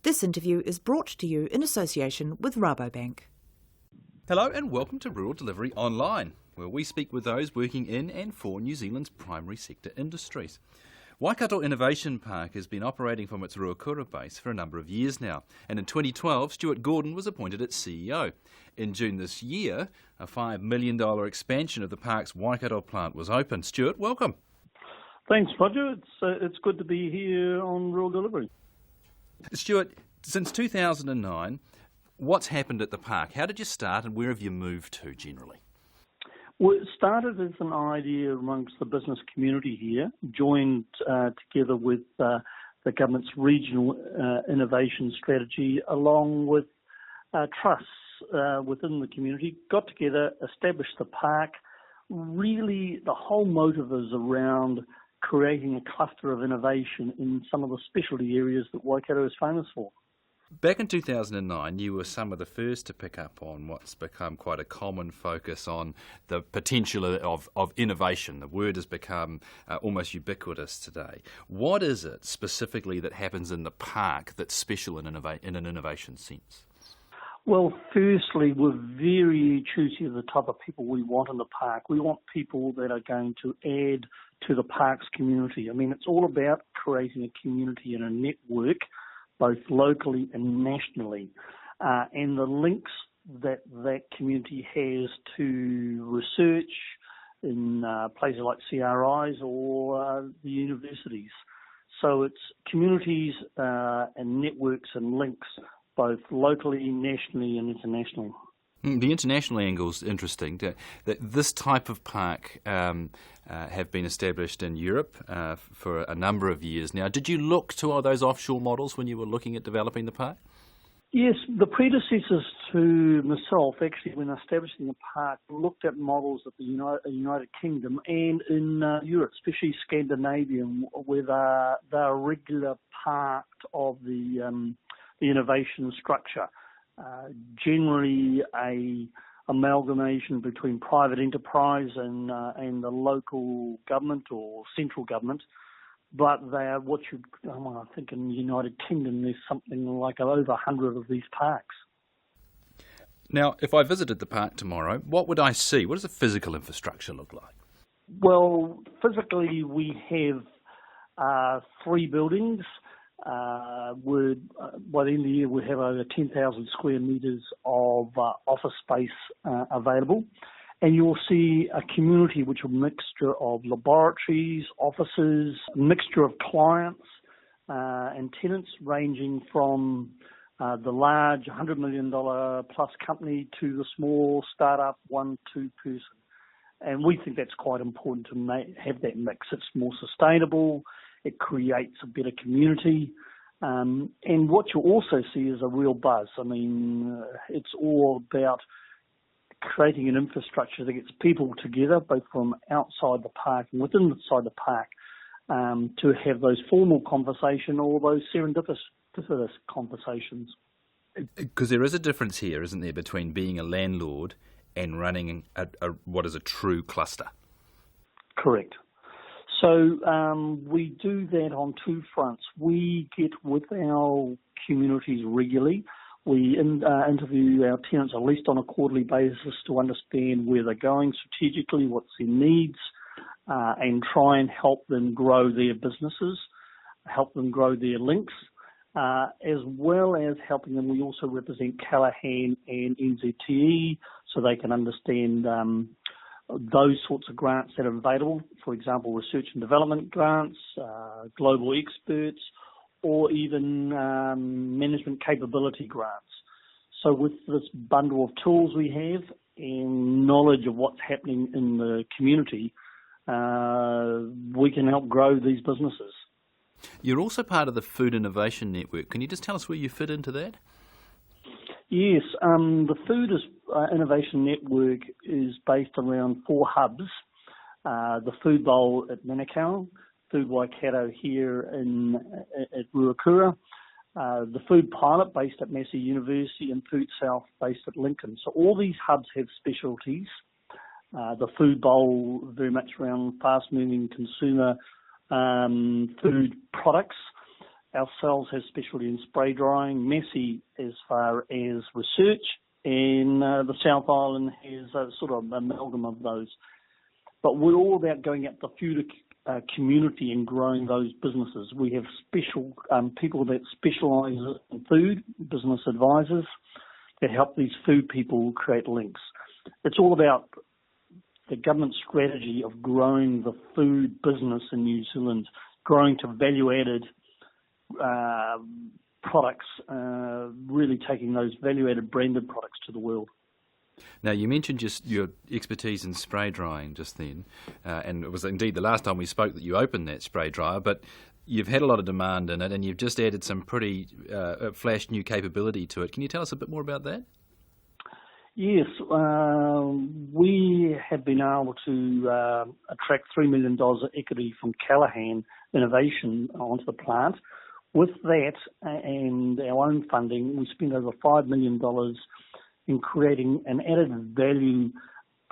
This interview is brought to you in association with Rabobank. Hello and welcome to Rural Delivery Online, where we speak with those working in and for New Zealand's primary sector industries. Waikato Innovation Park has been operating from its Ruakura base for a number of years now, and in 2012 Stuart Gordon was appointed its CEO. In June this year, a $5 million expansion of the park's Waikato plant was opened. Stuart, welcome. Thanks, Roger. It's good to be here on Rural Delivery. Stuart, since 2009, what's happened at the park? How did you start and where have you moved to generally? Well, it started as an idea amongst the business community here, joined together with the government's regional innovation strategy, along with trusts within the community, got together, established the park. Really, the whole motive is around creating a cluster of innovation in some of the specialty areas that Waikato is famous for. Back in 2009, you were some of the first to pick up on what's become quite a common focus on the potential of innovation. The word has become almost ubiquitous today. What is it specifically that happens in the park that's special in an innovation sense? Well, firstly, we're very choosy of the type of people we want in the park. We want people that are going to add to the park's community. I mean, it's all about creating a community and a network, both locally and nationally. And the links that community has to research in places like CRIs or the universities. So it's communities and networks and links, both locally, nationally and internationally. The international angle is interesting. This type of park have been established in Europe for a number of years now. Did you look to all those offshore models when you were looking at developing the park? Yes, the predecessors to myself, actually, when establishing the park, looked at models of the United Kingdom and in Europe, especially Scandinavia, where they're a regular part of the innovation structure. Generally a amalgamation between private enterprise and the local government or central government, but they are I think in the United Kingdom there's something like over 100 of these parks. Now, if I visited the park tomorrow, what would I see? What does the physical infrastructure look like? Well, physically we have 3 buildings. By the end of the year, we have over 10,000 square metres of office space available. And you'll see a community which is a mixture of laboratories, offices, a mixture of clients and tenants ranging from the large $100 million plus company to the small startup 1-2 person. And we think that's quite important to have that mix. It's more sustainable. It creates a better community. And what you also see is a real buzz. I mean, it's all about creating an infrastructure that gets people together, both from outside the park and within inside the park, to have those formal conversations or those serendipitous conversations. Because there is a difference here, isn't there, between being a landlord and running what is a true cluster? Correct. So we do that on 2 fronts. We get with our communities regularly. We interview our tenants at least on a quarterly basis to understand where they're going strategically, what's their needs, and try and help them grow their businesses, help them grow their links, as well as helping them. We also represent Callaghan and NZTE so they can understand those sorts of grants that are available, for example, research and development grants, global experts, or even management capability grants. So with this bundle of tools we have and knowledge of what's happening in the community, we can help grow these businesses. You're also part of the Food Innovation Network. Can you just tell us where you fit into that? Yes, the Food Innovation Network is based around 4 hubs. The Food Bowl at Manukau, Food Waikato here at Ruakura, the Food Pilot based at Massey University, and Food South based at Lincoln. So all these hubs have specialties. The Food Bowl very much around fast-moving consumer food products. Ourselves has specialty in spray drying, Massey as far as research, and the South Island has a sort of amalgam of those. But we're all about going out the food community and growing those businesses. We have special people that specialise in food, business advisors, that help these food people create links. It's all about the government strategy of growing the food business in New Zealand, growing to value-added products, really taking those value-added branded products to the world. Now, you mentioned just your expertise in spray drying just then, and it was indeed the last time we spoke that you opened that spray dryer, but you've had a lot of demand in it, and you've just added some pretty flash new capability to it. Can you tell us a bit more about that? Yes, we have been able to attract $3 million of equity from Callaghan Innovation onto the plant. With that and our own funding, we spent over $5 million in creating an added value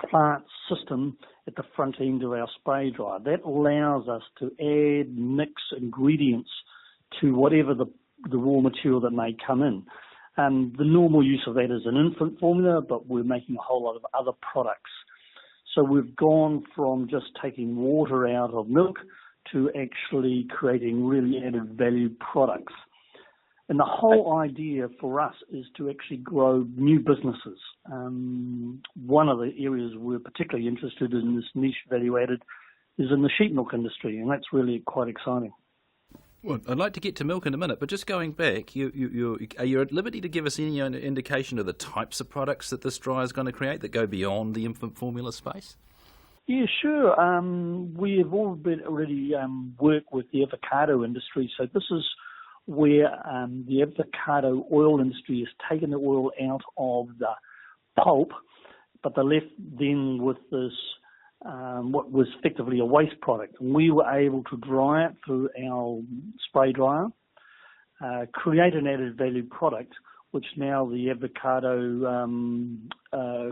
plant system at the front end of our spray dryer. That allows us to add, mix ingredients to whatever the raw material that may come in. The normal use of that is an infant formula, but we're making a whole lot of other products. So we've gone from just taking water out of milk to actually creating really added value products. And the whole idea for us is to actually grow new businesses. One of the areas we're particularly interested in this niche value added is in the sheep milk industry, and that's really quite exciting. Well, I'd like to get to milk in a minute, but just going back, are you at liberty to give us any indication of the types of products that this dryer is going to create that go beyond the infant formula space? Yeah, sure. We have already worked with the avocado industry, so this is where the avocado oil industry has taken the oil out of the pulp, but they're left then with this, what was effectively a waste product. And we were able to dry it through our spray dryer, create an added value product, which now the avocado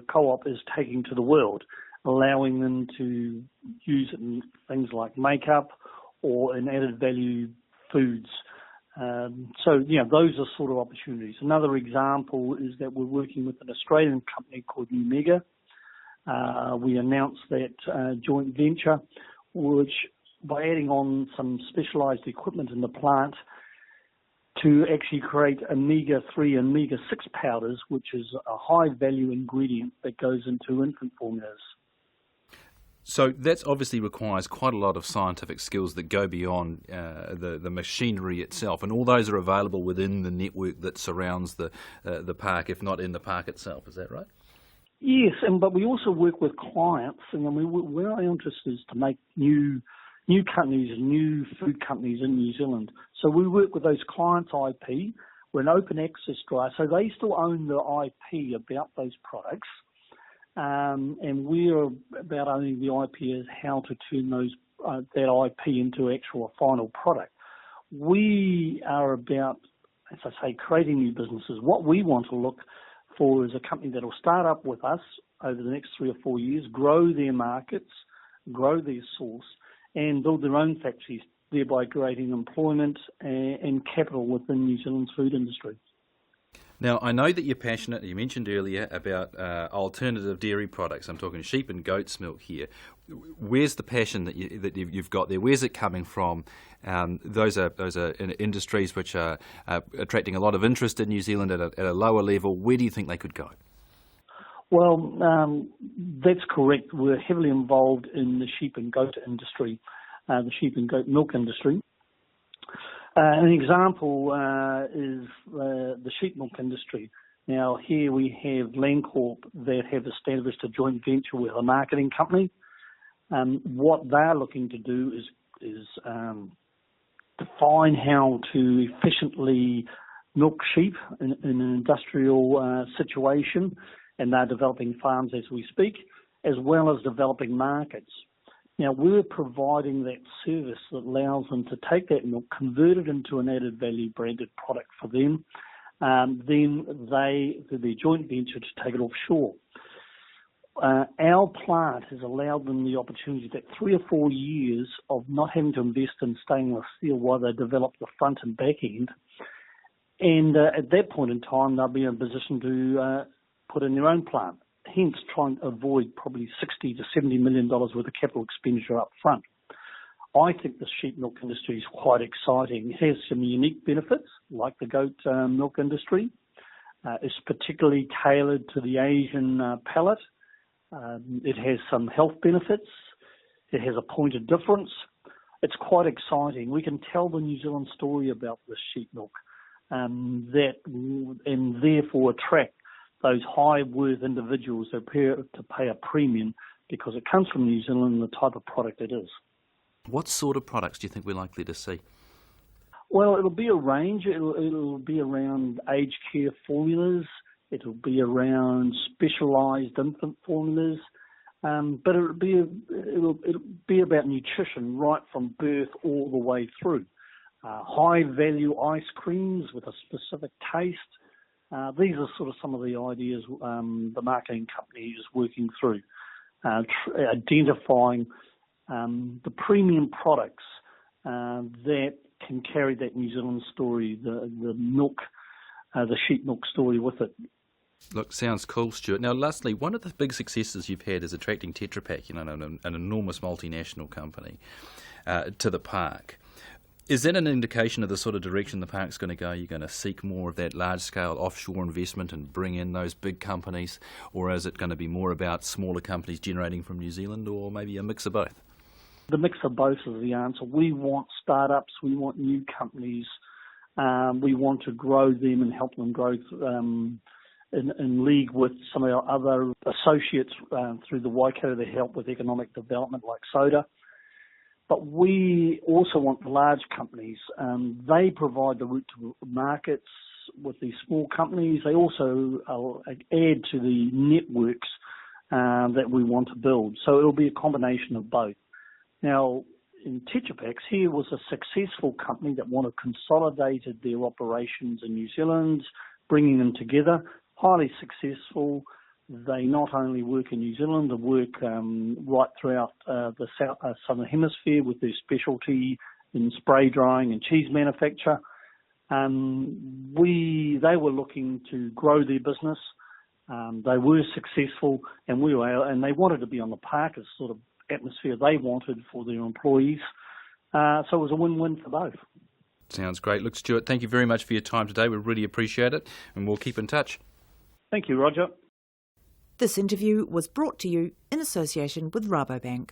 co-op is taking to the world, allowing them to use it in things like makeup or in added value foods. Those are sort of opportunities. Another example is that we're working with an Australian company called Umega. We announced that joint venture, which by adding on some specialised equipment in the plant to actually create omega-3 and omega-6 powders, which is a high-value ingredient that goes into infant formulas. So that obviously requires quite a lot of scientific skills that go beyond the machinery itself, and all those are available within the network that surrounds the park, if not in the park itself. Is that right? Yes, but we also work with clients, and our interest is to make new companies, new food companies in New Zealand. So we work with those clients' IP. We're an open access dryer, so they still own the IP about those products. And we're about owning the IP as how to turn that IP into actual final product. We are about, as I say, creating new businesses. What we want to look for is a company that will start up with us over the next 3 or 4 years, grow their markets, grow their source, and build their own factories, thereby creating employment and capital within New Zealand's food industry. Now, I know that you're passionate, you mentioned earlier, about alternative dairy products. I'm talking sheep and goat's milk here. Where's the passion that you've got there? Where's it coming from? Those are industries which are attracting a lot of interest in New Zealand at a lower level. Where do you think they could go? Well, that's correct. We're heavily involved in the sheep and goat industry, the sheep and goat milk industry. An example is the sheep milk industry. Now, here we have Landcorp that have established a joint venture with a marketing company. What they're looking to do is define how to efficiently milk sheep in an industrial situation, and they're developing farms as we speak, as well as developing markets. Now, we're providing that service that allows them to take that milk, convert it into an added value branded product for them, then they, through their joint venture, to take it offshore. Our plant has allowed them the opportunity that 3 or 4 years of not having to invest in stainless steel while they develop the front and back end. And at that point in time, they'll be in a position to put in their own plant, hence trying to avoid probably $60 to $70 million worth of capital expenditure up front. I think the sheep milk industry is quite exciting. It has some unique benefits, like the goat milk industry. It's particularly tailored to the Asian palate. It has some health benefits. It has a point of difference. It's quite exciting. We can tell the New Zealand story about the sheep milk, and therefore attract those high-worth individuals that appear to pay a premium because it comes from New Zealand and the type of product it is. What sort of products do you think we're likely to see? Well, it'll be a range. It'll be around aged care formulas. It'll be around specialised infant formulas. But it'll be about nutrition right from birth all the way through. High-value ice creams with a specific taste. These are sort of some of the ideas the marketing company is working through, identifying the premium products that can carry that New Zealand story, the milk, the sheep milk story with it. Look, sounds cool, Stuart. Now, lastly, one of the big successes you've had is attracting Tetra Pak, an enormous multinational company, to the park. Is that an indication of the sort of direction the park's going to go? You're going to seek more of that large-scale offshore investment and bring in those big companies, or is it going to be more about smaller companies generating from New Zealand, or maybe a mix of both? The mix of both is the answer. We want startups, we want new companies, we want to grow them and help them grow in league with some of our other associates through the Waikato that help with economic development like soda. But we also want the large companies. They provide the route to markets with these small companies. They also add to the networks that we want to build. So it'll be a combination of both. Now, in Tetra Pak, here was a successful company that consolidated their operations in New Zealand, bringing them together, highly successful. They not only work in New Zealand, they work right throughout the southern hemisphere with their specialty in spray drying and cheese manufacture. They were looking to grow their business. They were successful, and they wanted to be on the park as sort of atmosphere they wanted for their employees. So it was a win-win for both. Sounds great. Look, Stuart, thank you very much for your time today. We really appreciate it, and we'll keep in touch. Thank you, Roger. This interview was brought to you in association with Rabobank.